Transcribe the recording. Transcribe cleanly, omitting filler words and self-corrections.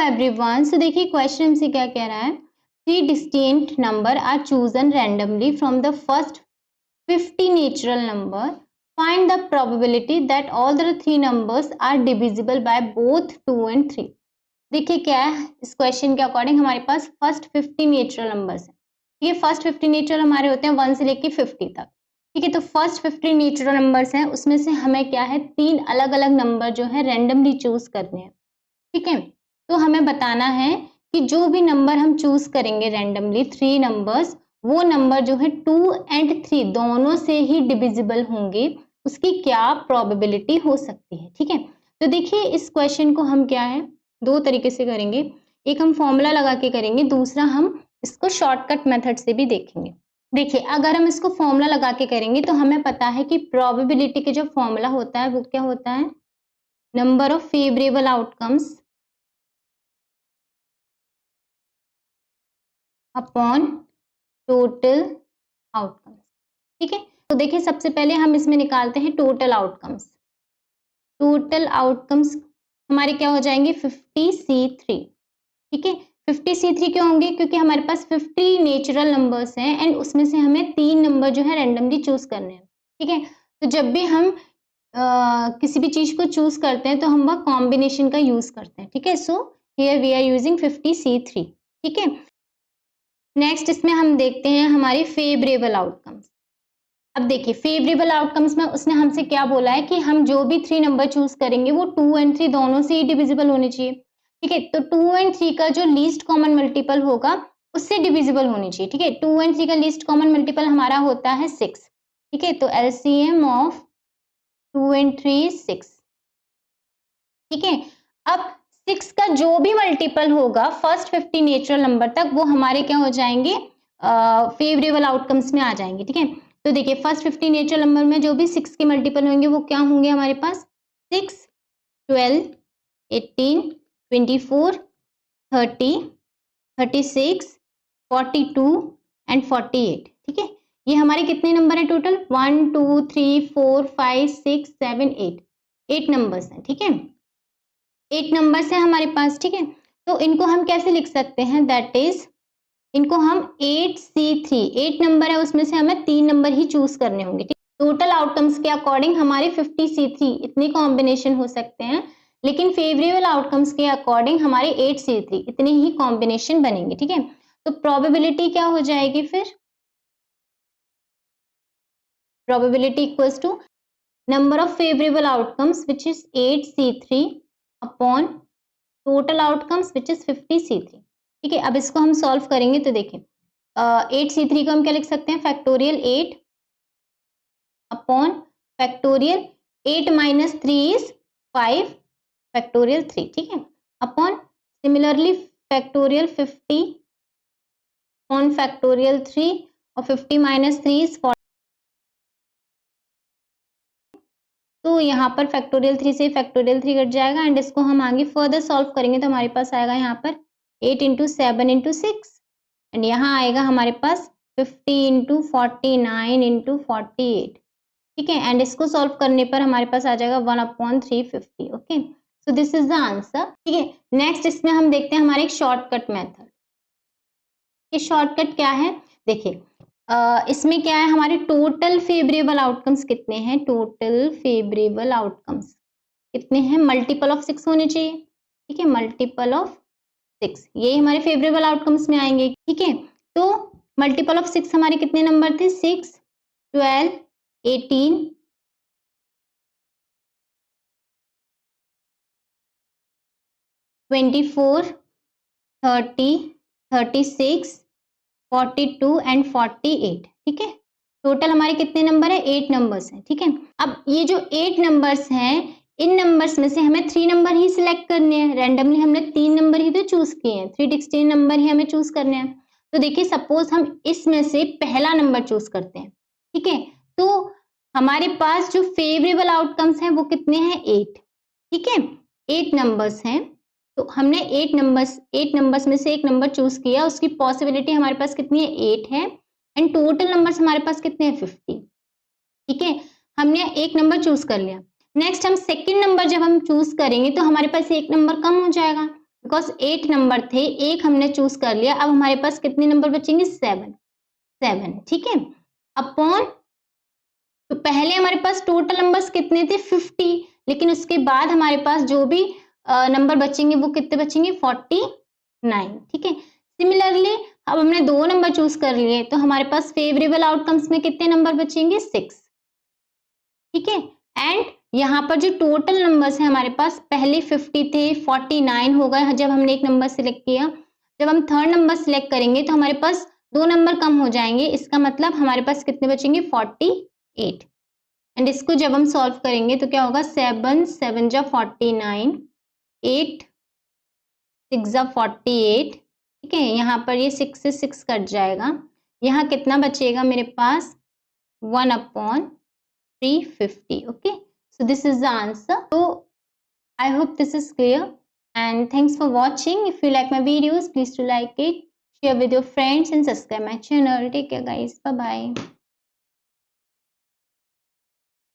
Everyone, सो देखिए question हमसे क्या कह रहा है, 3 distinct number are chosen randomly from the first 50 natural number. Find the probability that all the 3 numbers are divisible by both 2 and 3. देखिए क्या है इस क्वेश्चन के अकॉर्डिंग हमारे पास फर्स्ट 50 नेचुरल नंबर्स हैं। ये फर्स्ट 50 नेचुरल हमारे होते हैं 1 से लेके 50 तक। ठीक है, तो फर्स्ट 50 नेचुरल नंबर्स हैं, उसमें से हमें क्या है 3 अलग अलग नंबर जो है रैंडमली चूज करने हैं। ठीक है, तो हमें बताना है कि जो भी नंबर हम चूज करेंगे रैंडमली 3 नंबर्स, वो नंबर जो है 2 एंड 3 दोनों से ही डिविजिबल होंगे, उसकी क्या प्रोबेबिलिटी हो सकती है। ठीक है, तो देखिए इस क्वेश्चन को हम क्या है 2 तरीके से करेंगे, एक हम फॉर्मूला लगा के करेंगे, दूसरा हम इसको शॉर्टकट मेथड से भी देखेंगे। देखिए अगर हम इसको फॉर्मूला लगा के करेंगे तो हमें पता है कि प्रोबेबिलिटी के जो फॉर्मूला होता है वो क्या होता है, number of favourable outcomes upon total outcomes. ठीक है, तो देखिए सबसे पहले हम इसमें निकालते हैं टोटल आउटकम्स। टोटल आउटकम्स हमारे क्या हो जाएंगे 50C3। ठीक है, 50C3 क्यों होंगे, क्योंकि हमारे पास 50 नेचुरल नंबर्स हैं एंड उसमें से हमें 3 नंबर जो है रैंडमली चूज करने हैं। ठीक है, तो जब भी हम किसी भी चीज को चूज करते हैं तो हम वह कॉम्बिनेशन का यूज करते हैं। ठीक है, so here we are using 50C3। ठीक है, नेक्स्ट इसमें हम देखते हैं हमारी फेवरेबल आउटकम्स। अब देखिए फेवरेबल आउटकम्स में उसने हमसे क्या बोला है कि हम जो भी 3 नंबर चूज करेंगे वो 2 एंड 3 दोनों से ही डिविजिबल होने चाहिए। ठीक है, तो 2 एंड 3 का जो लीस्ट कॉमन मल्टीपल होगा उससे डिविजिबल होनी चाहिए। ठीक है, 2 एंड 3 का लीस्ट कॉमन मल्टीपल हमारा होता है 6। ठीक है, तो एलसीएम ऑफ 2 एंड 3 6। ठीक है, अब 6 का जो भी मल्टीपल होगा फर्स्ट 50 नेचुरल नंबर तक वो हमारे क्या हो जाएंगे, फेवरेबल आउटकम्स में आ जाएंगे। ठीक है, तो देखिए फर्स्ट 50 नेचुरल नंबर में जो भी 6 के मल्टीपल होंगे वो क्या होंगे हमारे पास 6, 12, 18, 24, 30, 36, 42 एंड 48। ठीक है, ये हमारे कितने नंबर है टोटल 1 2 3 4 5 6 7 8 नंबर्स हैं। ठीक है, 8 नंबर्स हैं हमारे पास। ठीक है, तो इनको हम कैसे लिख सकते हैं, दैट इज इनको हम 8C3, 8 नंबर है उसमें से हमें 3 नंबर ही चूज करने होंगे। टोटल आउटकम्स के अकॉर्डिंग हमारे 50C3 इतने कॉम्बिनेशन हो सकते हैं, लेकिन फेवरेबल आउटकम्स के अकॉर्डिंग हमारे 8C3 इतने ही कॉम्बिनेशन बनेंगे। ठीक है, तो प्रोबेबिलिटी क्या हो जाएगी फिर, probability equals to number of favourable outcomes which is 8C3 upon total outcomes which is 50C3। ठीक है, अब इसको हम सॉल्व करेंगे तो देखिए 8C3 को हम क्या लिख सकते हैं, factorial 8 upon factorial 8 minus 3 is 5 factorial 3। ठीक है, upon similarly factorial 50 upon factorial 3 और 50 माइनस 3 इज 40। तो यहाँ पर फैक्टोरियल 3 से फैक्टोरियल 3 कट जाएगा एंड इसको हम आगे फर्दर सॉल्व करेंगे तो हमारे पास आएगा यहाँ पर 8 इंटू 7 इंटू 6 एंड यहाँ आएगा हमारे पास 50 इंटू 49 इंटू 48। ठीक है, एंड इसको सॉल्व करने पर हमारे पास आ जाएगा 1/350। Okay, so this is the answer. ठीक है, नेक्स्ट इसमें हम देखते हैं हमारे एक शॉर्टकट मेथड। ये शॉर्टकट क्या है, देखिए इसमें क्या है हमारे टोटल फेवरेबल आउटकम्स कितने हैं, टोटल फेवरेबल आउटकम्स कितने हैं, मल्टीपल ऑफ 6 होने चाहिए। ठीक है, मल्टीपल ऑफ 6 ये हमारे फेवरेबल आउटकम्स में आएंगे। ठीक है, तो मल्टीपल ऑफ 6 हमारे कितने नंबर थे, 6, 12, 18, 24, 30, 36, 42 एंड 48। ठीक है, टोटल हमारे कितने नंबर है, 8 नंबर्स हैं। ठीक है, अब ये जो 8 नंबर्स हैं इन नंबर्स में से हमें 3 नंबर ही सिलेक्ट करने हैं, रैंडमली हमने 3 नंबर ही तो चूज किए हैं, 3 डिस्टिंक्ट नंबर ही हमें चूज करने हैं। तो देखिए सपोज हम इसमें से पहला नंबर चूज करते हैं। ठीक है, तो हमारे पास जो फेवरेबल आउटकम्स हैं वो कितने हैं, 8। ठीक है, 8 नंबर्स हैं, तो हमने 8 नंबर्स में से एक नंबर चूज किया, उसकी पॉसिबिलिटी हमारे पास कितनी है, 8 है एंड टोटल नंबर्स हमारे पास कितने हैं, 50। ठीक है, हमने एक नंबर चूज कर लिया। नेक्स्ट हम सेकंड नंबर जब हम चूज करेंगे तो हमारे पास एक नंबर कम हो जाएगा, बिकॉज 8 नंबर थे, एक हमने चूज कर लिया, अब हमारे पास कितने नंबर बचेंगे? 7, ठीक है। अपॉन, तो पहले हमारे पास टोटल नंबर्स कितने थे? 50, लेकिन उसके बाद हमारे पास जो भी नंबर बचेंगे वो कितने बचेंगे? 49, ठीक है। सिमिलरली अब हमने 2 नंबर चूज कर लिए, तो हमारे पास फेवरेबल आउटकम्स में कितने नंबर बचेंगे? 6, ठीक है। एंड यहाँ पर जो टोटल नंबर्स है हमारे पास, पहले 50 थे, 49 हो गए जब हमने एक नंबर सिलेक्ट किया। जब हम थर्ड नंबर सिलेक्ट करेंगे तो हमारे पास 2 नंबर कम हो जाएंगे, इसका मतलब हमारे पास कितने बचेंगे? 48। एंड इसको जब हम सॉल्व करेंगे तो क्या होगा? 7 7 जा 49, 8 6 जा 48, ठीक है। यहाँ पर ये 6 से 6 कट जाएगा, यहाँ कितना बचेगा मेरे पास? 1/350. Okay, so this is the answer. So I hope this is clear, and thanks for watching. If you like my videos, please do like it, share with your friends and subscribe my channel. Take care guys, bye bye.